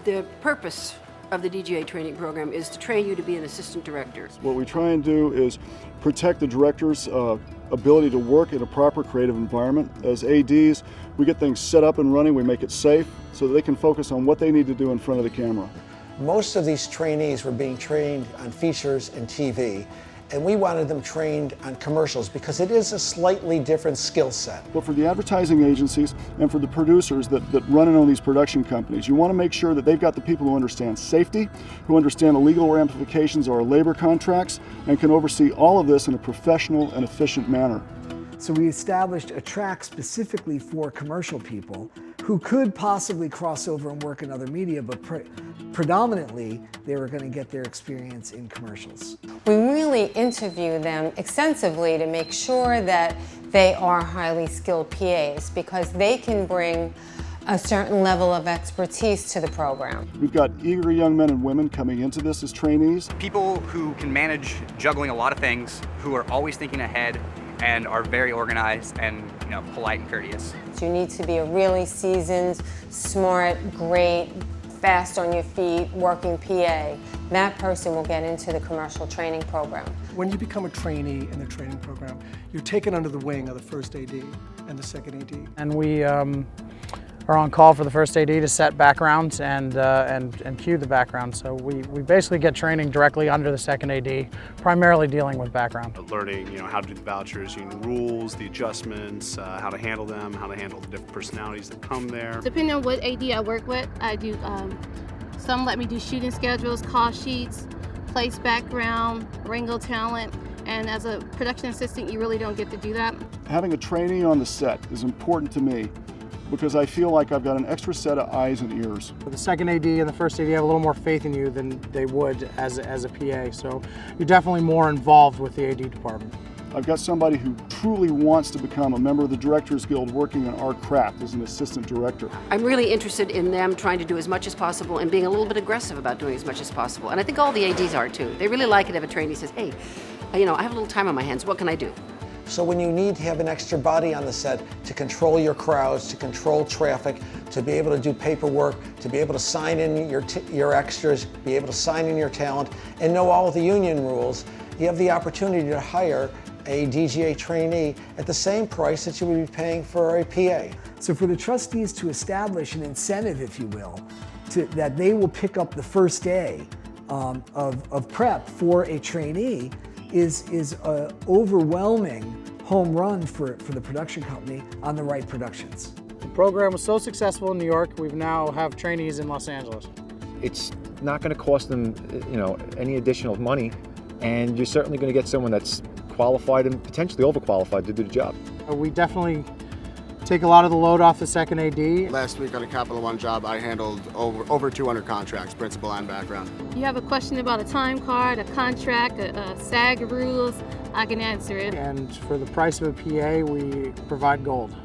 The purpose of the DGA training program is to train you to be an assistant director. What we try and do is protect the director's ability to work in a proper creative environment. As ADs, we get things set up and running, we make it safe so that they can focus on what they need to do in front of the camera. Most of these trainees were being trained on features and TV, and we wanted them trained on commercials because it is a slightly different skill set. But for the advertising agencies and for the producers that run and own these production companies, you want to make sure that they've got the people who understand safety, who understand the legal ramifications of our labor contracts, and can oversee all of this in a professional and efficient manner. So we established a track specifically for commercial people who could possibly cross over and work in other media, but predominantly they were going to get their experience in commercials. We really interview them extensively to make sure that they are highly skilled PAs because they can bring a certain level of expertise to the program. We've got eager young men and women coming into this as trainees. People who can manage juggling a lot of things, who are always thinking ahead, and are very organized and polite and courteous. You need to be a really seasoned, smart, great, fast on your feet, working PA. That person will get into the commercial training program. When you become a trainee in the training program, you're taken under the wing of the first AD and the second AD. And we are on call for the first AD to set backgrounds and cue the background. So we basically get training directly under the second AD, primarily dealing with background. Learning, how to do the vouchers, rules, the adjustments, how to handle them, how to handle the different personalities that come there. Depending on what AD I work with, I do, some let me do shooting schedules, call sheets, place background, wrangle talent, and as a production assistant, you really don't get to do that. Having a trainee on the set is important to me because I feel like I've got an extra set of eyes and ears. The second AD and the first AD have a little more faith in you than they would as a PA, so you're definitely more involved with the AD department. I've got somebody who truly wants to become a member of the Directors Guild working on our craft as an assistant director. I'm really interested in them trying to do as much as possible and being a little bit aggressive about doing as much as possible. And I think all the ADs are too. They really like it if a trainee says, hey, I have a little time on my hands, what can I do? So when you need to have an extra body on the set to control your crowds, to control traffic, to be able to do paperwork, to be able to sign in your extras, be able to sign in your talent, and know all of the union rules, you have the opportunity to hire a DGA trainee at the same price that you would be paying for a PA. So for the trustees to establish an incentive, if you will, that they will pick up the first day of prep for a trainee is an overwhelming home run for the production company on the right productions. The program was so successful in New York, we now have trainees in Los Angeles. It's not going to cost them, any additional money, and you're certainly going to get someone that's qualified and potentially overqualified to do the job. We definitely take a lot of the load off the second AD. Last week on a Capital One job, I handled over 200 contracts, principal and background. You have a question about a time card, a contract, a SAG rules, I can answer it. And for the price of a PA, we provide gold.